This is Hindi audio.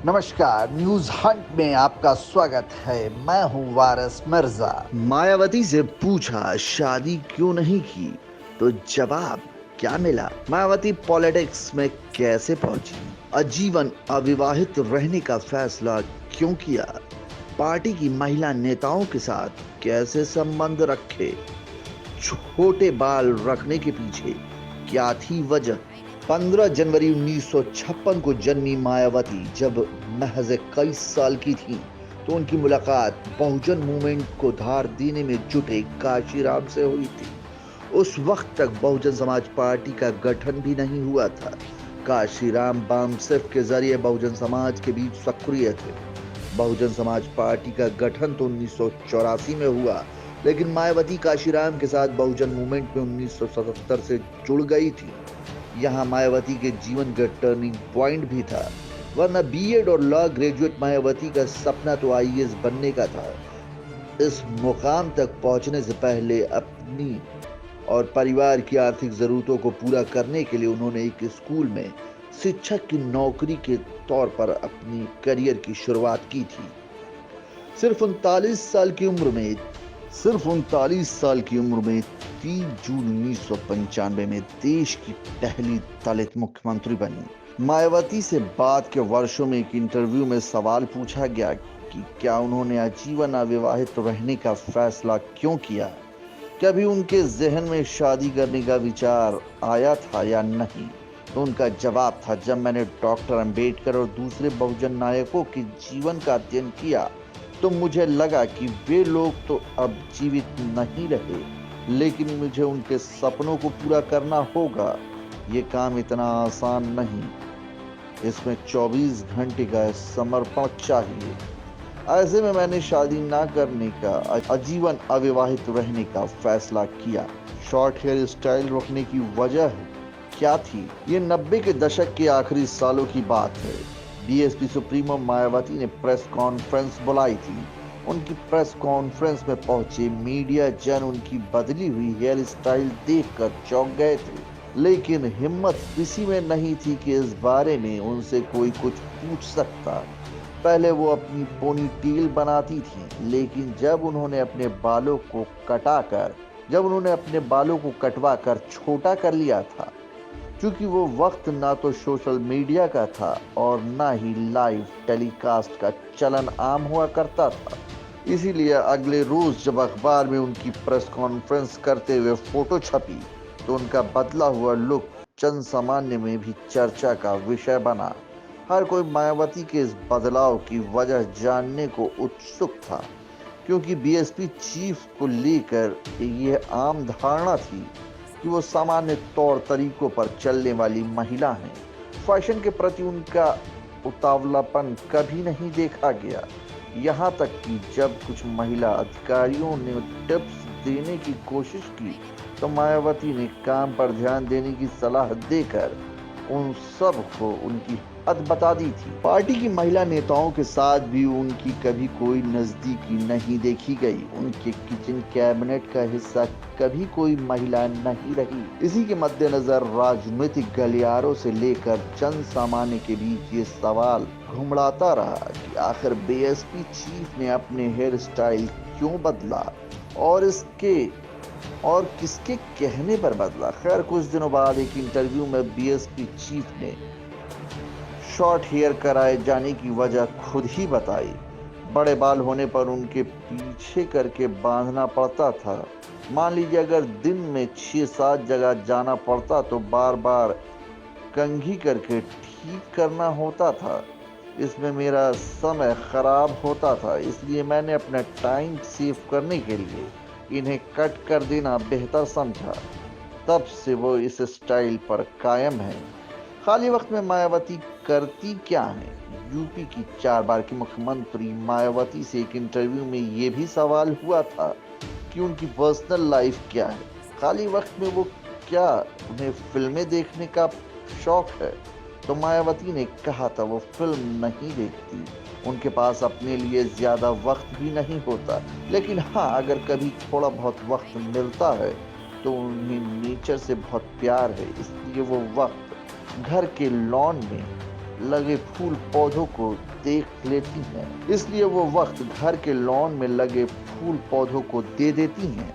नमस्कार, न्यूज हंट में आपका स्वागत है। मैं हूं वारिस मिर्जा। मायावती से पूछा शादी क्यों नहीं की, तो जवाब क्या मिला? मायावती पॉलिटिक्स में कैसे पहुंची? आजीवन अविवाहित रहने का फैसला क्यों किया? पार्टी की महिला नेताओं के साथ कैसे संबंध रखे? छोटे बाल रखने के पीछे क्या थी वजह? 15 जनवरी 1956 को जन्मी मायावती जब महज 21 साल की थी, तो उनकी मुलाकात बहुजन मूवमेंट को धार देने में जुटे काशीराम से हुई थी। उस वक्त तक बहुजन समाज पार्टी का गठन भी नहीं हुआ था। काशीराम बामसेफ के जरिए बहुजन समाज के बीच सक्रिय थे। बहुजन समाज पार्टी का गठन तो 1984 में हुआ, लेकिन मायावती काशीराम के साथ बहुजन मूवमेंट में 1977 से जुड़ गई थी। यहाँ मायावती के जीवन का टर्निंग पॉइंट भी था, वरना बीएड और लॉ ग्रेजुएट मायावती का सपना तो आईएएस बनने का था। इस मुकाम तक पहुंचने से पहले अपनी और परिवार की आर्थिक जरूरतों को पूरा करने के लिए उन्होंने एक स्कूल में शिक्षक की नौकरी के तौर पर अपनी करियर की शुरुआत की थी। सिर्फ 39 साल की उम्र में 3 जून 1995 में देश की पहली दलित मुख्यमंत्री बनी। मायावती से बाद के वर्षों में एक इंटरव्यू में सवाल पूछा गया कि क्या उन्होंने आजीवन अविवाहित रहने का फैसला क्यों किया, कभी उनके जहन में शादी करने का विचार आया था या नहीं, तो उनका जवाब था, जब मैंने डॉक्टर अंबेडकर और दूसरे बहुजन नायकों के जीवन का अध्ययन किया तो मुझे लगा कि वे लोग तो अब जीवित नहीं रहे, लेकिन मुझे उनके सपनों को पूरा करना होगा। ये काम इतना आसान नहीं, इसमें 24 घंटे का समर्पण चाहिए। ऐसे में मैंने शादी ना करने का, आजीवन अविवाहित रहने का फैसला किया। शॉर्ट हेयर स्टाइल रखने की वजह क्या थी? ये 90 के दशक के आखिरी सालों की बात है। बीएसपी सुप्रीमो मायावती ने प्रेस कॉन्फ्रेंस बुलाई थी। उनकी प्रेस कॉन्फ्रेंस में पहुंचे मीडिया जन उनकी बदली हुई हेयर स्टाइल देखकर चौंक गए थे, लेकिन हिम्मत किसी में नहीं थी कि इस बारे में उनसे कोई कुछ पूछ सकता। पहले वो अपनी पोनी टेल बनाती थी, लेकिन जब उन्होंने अपने बालों को कटवा कर छोटा कर लिया था, क्योंकि वो वक्त ना तो सोशल मीडिया का था और ना ही लाइव टेलीकास्ट का चलन आम हुआ करता था, इसीलिए अगले रोज जब अखबार में उनकी प्रेस कॉन्फ्रेंस करते हुए फोटो छपी, तो उनका बदला हुआ लुक जन सामान्य में भी चर्चा का विषय बना। हर कोई मायावती के इस बदलाव की वजह जानने को उत्सुक था, क्योंकि बीएसपी चीफ को लेकर यह आम धारणा थी कि वो सामान्य तौर तरीकों पर चलने वाली महिला हैं। फैशन के प्रति उनका उतावलापन कभी नहीं देखा गया। यहाँ तक कि जब कुछ महिला अधिकारियों ने टिप्स देने की कोशिश की, तो मायावती ने काम पर ध्यान देने की सलाह देकर उन सब को उनकी हद बता दी थी। पार्टी की महिला नेताओं के साथ भी उनकी कभी कोई नजदीकी नहीं देखी गई। उनके किचन कैबिनेट का हिस्सा कभी कोई महिला नहीं रही। इसी के मद्देनजर राजनीतिक गलियारों से लेकर जन सामान्य के बीच ये सवाल घुमड़ाता रहा कि आखिर बीएसपी चीफ ने अपने हेयर स्टाइल क्यों बदला और किसके कहने पर बदला। खैर, कुछ दिनों बाद एक इंटरव्यू में बीएसपी चीफ ने शॉर्ट हेयर कराए जाने की वजह खुद ही बताई। बड़े बाल होने पर उनके पीछे करके बांधना पड़ता था। मान लीजिए अगर दिन में 6-7 जगह जाना पड़ता तो बार बार कंघी करके ठीक करना होता था। इसमें मेरा समय खराब होता था, इसलिए मैंने अपना टाइम सेव करने के लिए इन्हें कट कर देना बेहतर समझा। तब से वो इस स्टाइल पर कायम है। खाली वक्त में मायावती करती क्या है? यूपी की 4 बार की मुख्यमंत्री मायावती से एक इंटरव्यू में ये भी सवाल हुआ था कि उनकी पर्सनल लाइफ क्या है। खाली वक्त में वो क्या उन्हें फिल्में देखने का शौक है? तो मायावती ने कहा था वो फिल्म नहीं देखती, उनके पास अपने लिए ज्यादा वक्त भी नहीं होता, लेकिन हाँ, अगर कभी थोड़ा बहुत वक्त मिलता है तो उन्हें नेचर से बहुत प्यार है, इसलिए वो वक्त घर के लॉन में लगे फूल पौधों को देख लेती हैं, इसलिए वो वक्त घर के लॉन में लगे फूल पौधों को दे देती हैं।